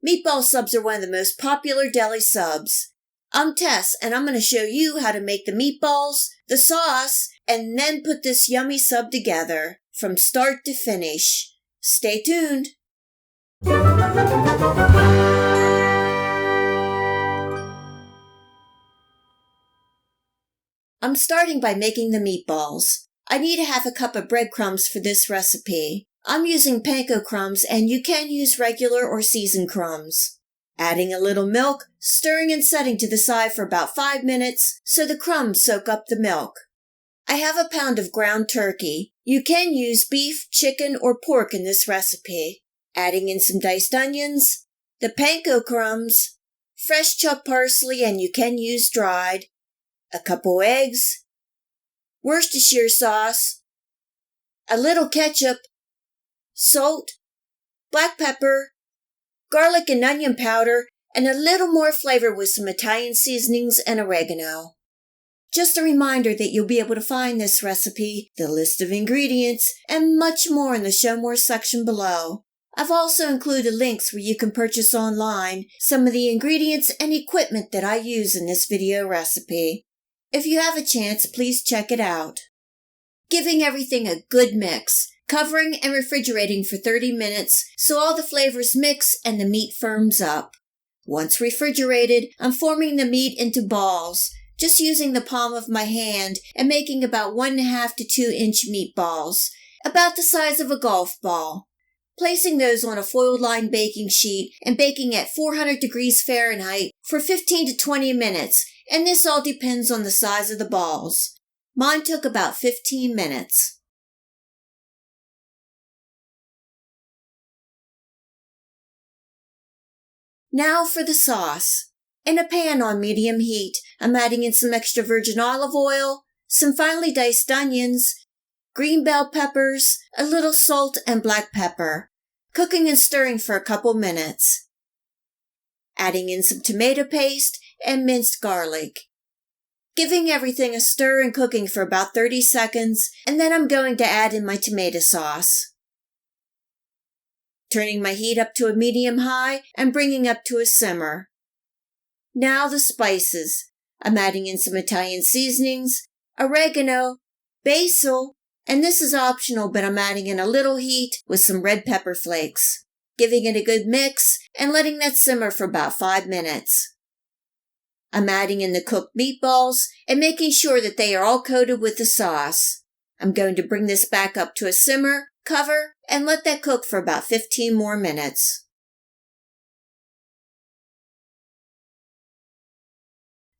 Meatball subs are one of the most popular deli subs. I'm Tess, and I'm going to show you how to make the meatballs, the sauce, and then put this yummy sub together from start to finish. Stay tuned. I'm starting by making the meatballs. I need a half a cup of breadcrumbs for this recipe. I'm using panko crumbs, and you can use regular or seasoned crumbs. Adding a little milk, stirring and setting to the side for about 5 minutes so the crumbs soak up the milk. I have a pound of ground turkey. You can use beef, chicken, or pork in this recipe. Adding in some diced onions, the panko crumbs, fresh chopped parsley, and you can use dried, a couple eggs, Worcestershire sauce, a little ketchup, salt, black pepper, garlic and onion powder, and a little more flavor with some Italian seasonings and oregano. Just a reminder that you'll be able to find this recipe, the list of ingredients, and much more in the Show More section below. I've also included links where you can purchase online some of the ingredients and equipment that I use in this video recipe. If you have a chance, please check it out. Giving everything a good mix, covering and refrigerating for 30 minutes so all the flavors mix and the meat firms up. Once refrigerated, I'm forming the meat into balls, just using the palm of my hand and making about 1.5 to 2 inch meatballs, about the size of a golf ball. Placing those on a foil-lined baking sheet and baking at 400 degrees Fahrenheit for 15 to 20 minutes, and this all depends on the size of the balls. Mine took about 15 minutes. Now for the sauce. In a pan on medium heat, I'm adding in some extra virgin olive oil, some finely diced onions, green bell peppers, a little salt, and black pepper, cooking and stirring for a couple minutes. Adding in some tomato paste and minced garlic. Giving everything a stir and cooking for about 30 seconds, and then I'm going to add in my tomato sauce. Turning my heat up to a medium-high and bringing up to a simmer. Now the spices. I'm adding in some Italian seasonings, oregano, basil, and this is optional, but I'm adding in a little heat with some red pepper flakes. Giving it a good mix and letting that simmer for about 5 minutes. I'm adding in the cooked meatballs and making sure that they are all coated with the sauce. I'm going to bring this back up to a simmer, cover, and let that cook for about 15 more minutes.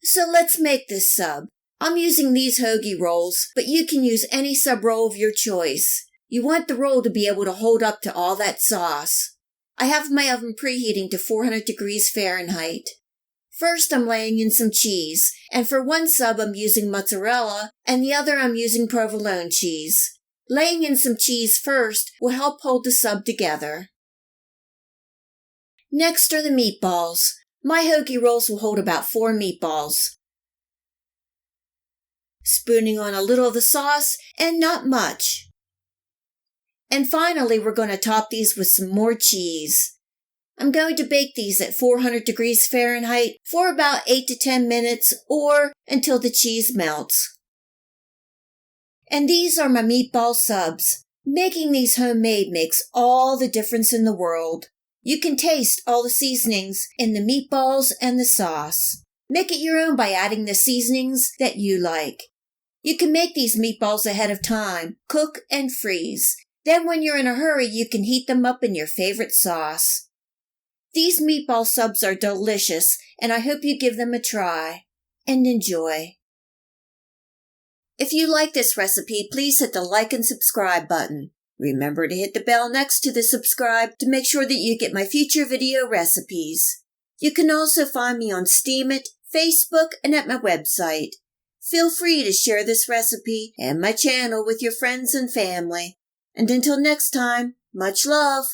So let's make this sub. I'm using these hoagie rolls, but you can use any sub roll of your choice. You want the roll to be able to hold up to all that sauce. I have my oven preheating to 400 degrees Fahrenheit. First, I'm laying in some cheese, and for one sub I'm using mozzarella, and the other I'm using provolone cheese. Laying in some cheese first will help hold the sub together. Next are the meatballs. My hoagie rolls will hold about 4 meatballs. Spooning on a little of the sauce, and not much. And finally, we're going to top these with some more cheese. I'm going to bake these at 400 degrees Fahrenheit for about 8 to 10 minutes or until the cheese melts. And these are my meatball subs. Making these homemade makes all the difference in the world. You can taste all the seasonings in the meatballs and the sauce. Make it your own by adding the seasonings that you like. You can make these meatballs ahead of time, cook and freeze. Then when you're in a hurry, you can heat them up in your favorite sauce. These meatball subs are delicious, and I hope you give them a try. And enjoy. If you like this recipe, please hit the like and subscribe button. Remember to hit the bell next to the subscribe to make sure that you get my future video recipes. You can also find me on Steemit, Facebook, and at my website. Feel free to share this recipe and my channel with your friends and family. And until next time, much love!